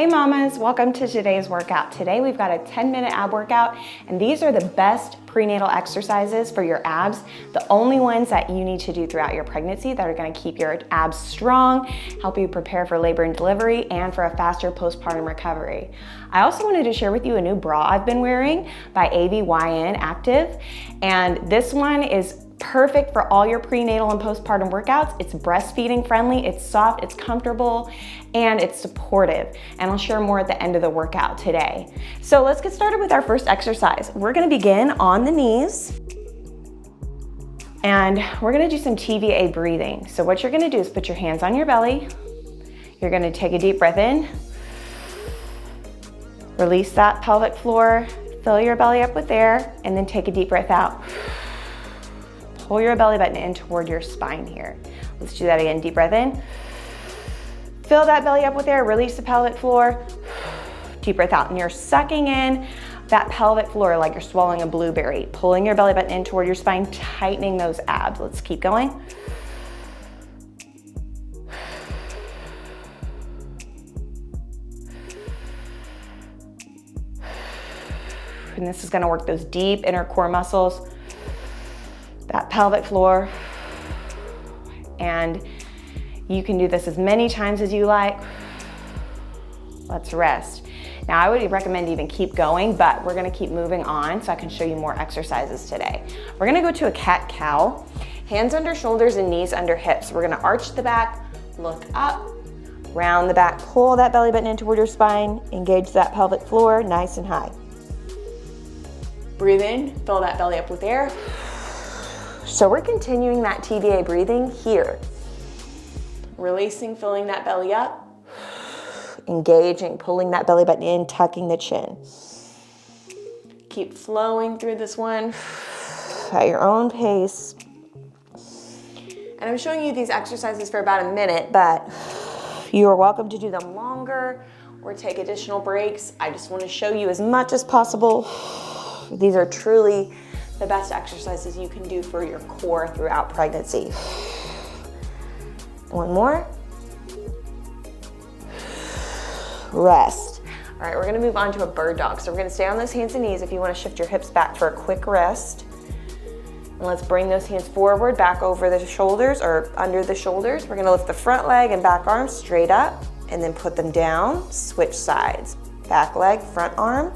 Hey mamas, welcome to today's workout. Today we've got a 10-minute ab workout, and these are the best prenatal exercises for your abs, the only ones that you need to do throughout your pregnancy that are gonna keep your abs strong, help you prepare for labor and delivery, and for a faster postpartum recovery. I also wanted to share with you a new bra I've been wearing by AVYN Active, and this one is perfect for all your prenatal and postpartum workouts. It's breastfeeding friendly, it's soft, it's comfortable, and it's supportive. And I'll share more at the end of the workout today. So let's get started with our first exercise. We're gonna begin on the knees, and we're gonna do some TVA breathing. So what you're gonna do is put your hands on your belly. You're gonna take a deep breath in, release that pelvic floor, fill your belly up with air, and then take a deep breath out. Pull your belly button in toward your spine here. Let's do that again. Deep breath in. Fill that belly up with air, release the pelvic floor. Deep breath out, and you're sucking in that pelvic floor like you're swallowing a blueberry. Pulling your belly button in toward your spine, tightening those abs. Let's keep going. And this is gonna work those deep inner core muscles, that pelvic floor, and you can do this as many times as you like. Let's rest. Now I would recommend even keep going, but we're gonna keep moving on so I can show you more exercises today. We're gonna go to a cat-cow, hands under shoulders and knees under hips. We're gonna arch the back, look up, round the back, pull that belly button in toward your spine, engage that pelvic floor nice and high. Breathe in, fill that belly up with air. So we're continuing that TVA breathing here. Releasing, filling that belly up. Engaging, pulling that belly button in, tucking the chin. Keep flowing through this one at your own pace. And I'm showing you these exercises for about a minute, but you are welcome to do them longer or take additional breaks. I just want to show you as much as possible. These are truly the best exercises you can do for your core throughout pregnancy. One more. Rest. All right, we're gonna move on to a bird dog. So we're gonna stay on those hands and knees if you wanna shift your hips back for a quick rest. And let's bring those hands forward, back over the shoulders or under the shoulders. We're gonna lift the front leg and back arm straight up and then put them down, switch sides. Back leg, front arm.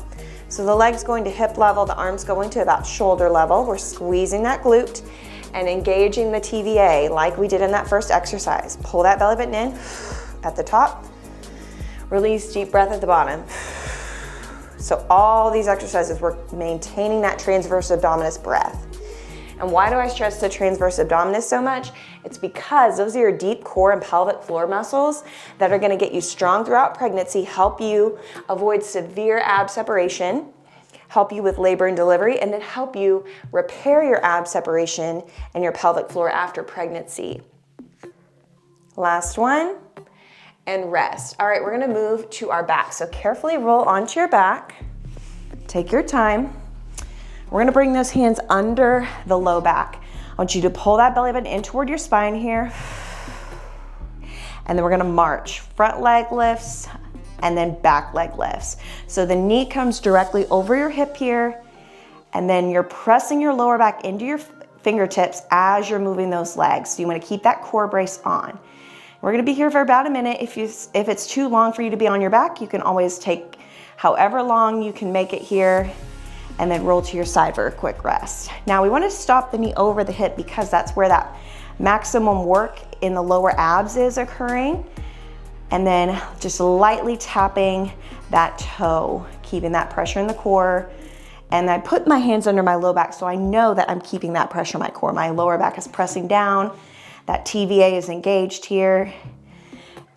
So the leg's going to hip level, the arm's going to about shoulder level. We're squeezing that glute and engaging the TVA like we did in that first exercise. Pull that belly button in at the top. Release, deep breath at the bottom. So all these exercises, we're maintaining that transverse abdominis breath. And why do I stress the transverse abdominis so much? It's because those are your deep core and pelvic floor muscles that are gonna get you strong throughout pregnancy, help you avoid severe ab separation, help you with labor and delivery, and then help you repair your ab separation and your pelvic floor after pregnancy. Last one, and rest. All right, we're gonna move to our back. So carefully roll onto your back, take your time. We're gonna bring those hands under the low back. I want you to pull that belly button in toward your spine here. And then we're gonna march. Front leg lifts and then back leg lifts. So the knee comes directly over your hip here, and then you're pressing your lower back into your fingertips as you're moving those legs. So you wanna keep that core brace on. We're gonna be here for about a minute. If it's too long for you to be on your back, you can always take however long you can make it here, and then roll to your side for a quick rest. Now we want to stop the knee over the hip because that's where that maximum work in the lower abs is occurring. And then just lightly tapping that toe, keeping that pressure in the core. And I put my hands under my low back so I know that I'm keeping that pressure in my core. My lower back is pressing down, that TVA is engaged here,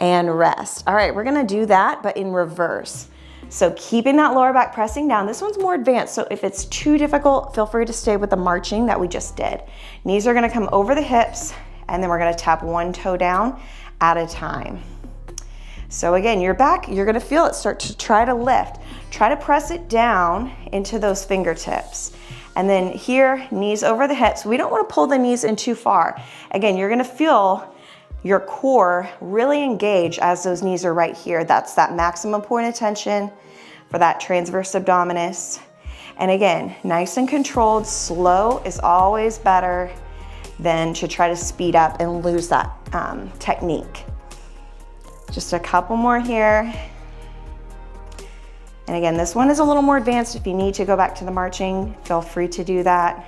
and rest. All right, we're gonna do that, but in reverse. So keeping that lower back pressing down. This one's more advanced, so if it's too difficult, feel free to stay with the marching that we just did. Knees are gonna come over the hips, and then we're gonna tap one toe down at a time. So again, your back, you're gonna feel it start to try to lift. Try to press it down into those fingertips. And then here, knees over the hips. We don't wanna pull the knees in too far. Again, you're gonna feel your core really engage as those knees are right here. That's that maximum point of tension for that transverse abdominis. And again, nice and controlled, slow is always better than to try to speed up and lose that technique. Just a couple more here. And again, this one is a little more advanced. If you need to go back to the marching, feel free to do that.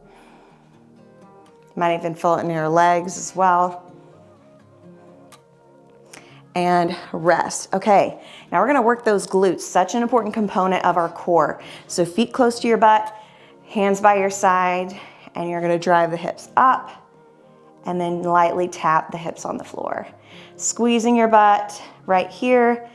You might even feel it in your legs as well. And rest. Okay, now we're gonna work those glutes, such an important component of our core. So feet close to your butt, hands by your side, and you're gonna drive the hips up and then lightly tap the hips on the floor. Squeezing your butt right here.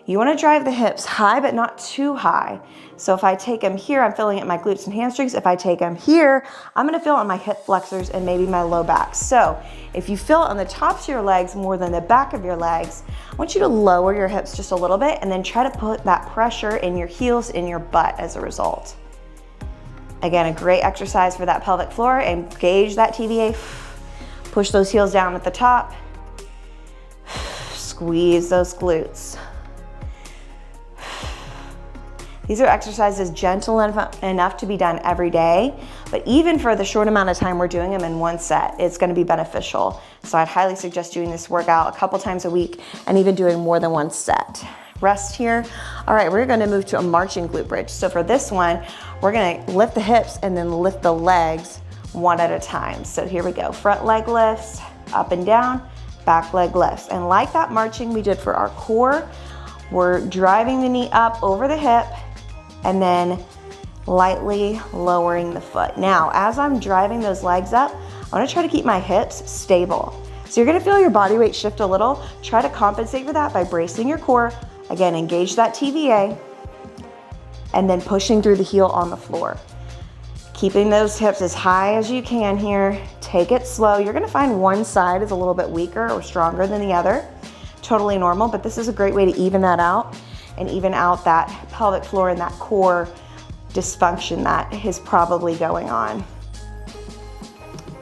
You wanna drive the hips high, but not too high. So if I take them here, I'm feeling it in my glutes and hamstrings. If I take them here, I'm gonna feel it on my hip flexors and maybe my low back. So if you feel it on the tops of your legs more than the back of your legs, I want you to lower your hips just a little bit and then try to put that pressure in your heels, in your butt as a result. Again, a great exercise for that pelvic floor. Engage that TVA. Push those heels down at the top. Squeeze those glutes. These are exercises gentle enough to be done every day, but even for the short amount of time we're doing them in one set, it's gonna be beneficial. So I'd highly suggest doing this workout a couple times a week and even doing more than one set. Rest here. All right, we're gonna move to a marching glute bridge. So for this one, we're gonna lift the hips and then lift the legs one at a time. So here we go, front leg lifts, up and down, back leg lifts. And like that marching we did for our core, we're driving the knee up over the hip and then lightly lowering the foot. Now, as I'm driving those legs up, I wanna try to keep my hips stable. So you're gonna feel your body weight shift a little. Try to compensate for that by bracing your core. Again, engage that TVA, and then pushing through the heel on the floor. Keeping those hips as high as you can here. Take it slow. You're gonna find one side is a little bit weaker or stronger than the other. Totally normal, but this is a great way to even that out and even out that pelvic floor and that core dysfunction that is probably going on.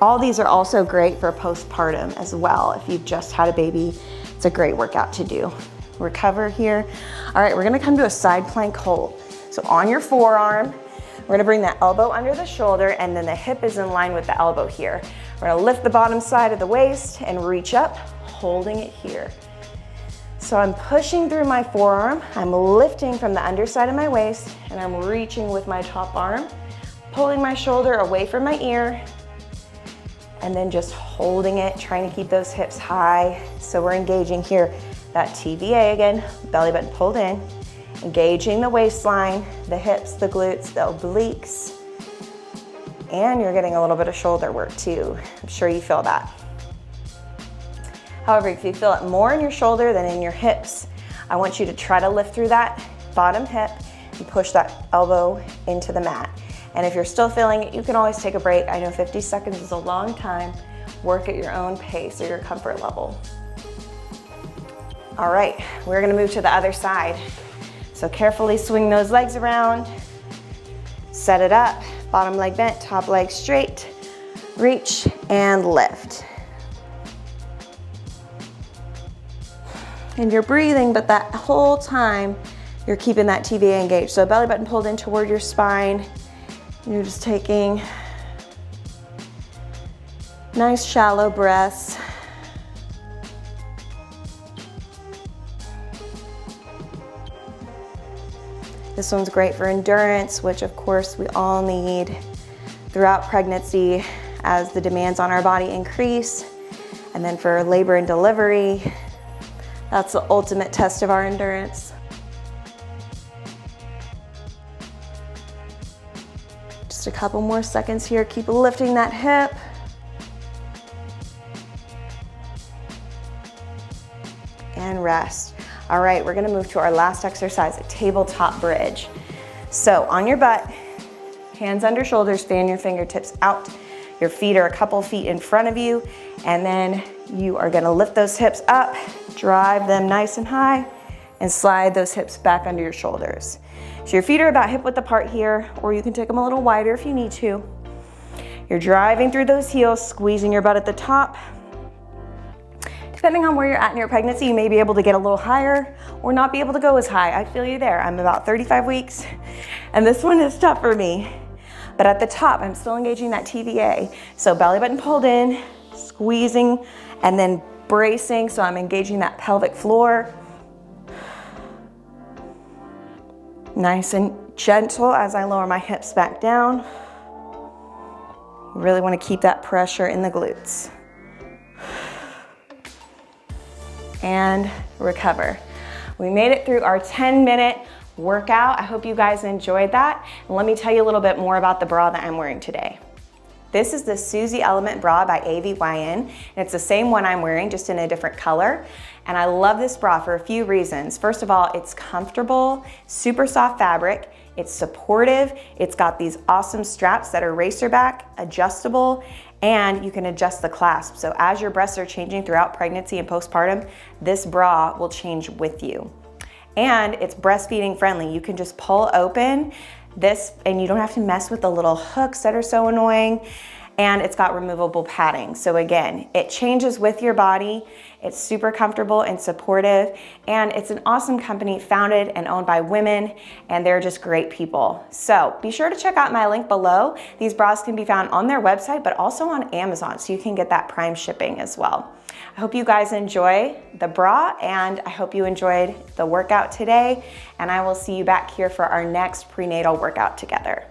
All these are also great for postpartum as well. If you've just had a baby, it's a great workout to do. Recover here. All right, we're gonna come to a side plank hold. So on your forearm, we're gonna bring that elbow under the shoulder and then the hip is in line with the elbow here. We're gonna lift the bottom side of the waist and reach up, holding it here. So I'm pushing through my forearm, I'm lifting from the underside of my waist, and I'm reaching with my top arm, pulling my shoulder away from my ear, and then just holding it, trying to keep those hips high. So we're engaging here, that TVA again, belly button pulled in, engaging the waistline, the hips, the glutes, the obliques, and you're getting a little bit of shoulder work too. I'm sure you feel that. However, if you feel it more in your shoulder than in your hips, I want you to try to lift through that bottom hip and push that elbow into the mat. And if you're still feeling it, you can always take a break. I know 50 seconds is a long time. Work at your own pace or your comfort level. All right, we're gonna move to the other side. So carefully swing those legs around, set it up, bottom leg bent, top leg straight, reach and lift. And you're breathing, but that whole time you're keeping that TVA engaged. So belly button pulled in toward your spine. And you're just taking nice shallow breaths. This one's great for endurance, which of course we all need throughout pregnancy as the demands on our body increase. And then for labor and delivery, that's the ultimate test of our endurance. Just a couple more seconds here. Keep lifting that hip. And rest. All right, we're gonna move to our last exercise, a tabletop bridge. So on your butt, hands under shoulders, fan your fingertips out. Your feet are a couple feet in front of you, and then you are gonna lift those hips up, drive them nice and high, and slide those hips back under your shoulders. So your feet are about hip width apart here, or you can take them a little wider if you need to. You're driving through those heels, squeezing your butt at the top, Depending on where you're at in your pregnancy, you may be able to get a little higher or not be able to go as high. I feel you there. I'm about 35 weeks and this one is tough for me. But at the top, I'm still engaging that TVA. So belly button pulled in, squeezing, and then bracing. So I'm engaging that pelvic floor. Nice and gentle as I lower my hips back down. You really want to keep that pressure in the glutes. And recover. We made it through our 10-minute workout. I hope you guys enjoyed that. And let me tell you a little bit more about the bra that I'm wearing today. This is the Susie Element bra by AVYN, and it's the same one I'm wearing, just in a different color. And I love this bra for a few reasons. First of all, it's comfortable, super soft fabric, it's supportive, it's got these awesome straps that are racer back, adjustable, and you can adjust the clasp. So as your breasts are changing throughout pregnancy and postpartum, this bra will change with you. And it's breastfeeding friendly. You can just pull open this and you don't have to mess with the little hooks that are so annoying. And it's got removable padding. So again, it changes with your body. It's super comfortable and supportive. And it's an awesome company founded and owned by women, and they're just great people. So be sure to check out my link below. These bras can be found on their website, but also on Amazon, so you can get that Prime shipping as well. I hope you guys enjoy the bra, and I hope you enjoyed the workout today. And I will see you back here for our next prenatal workout together.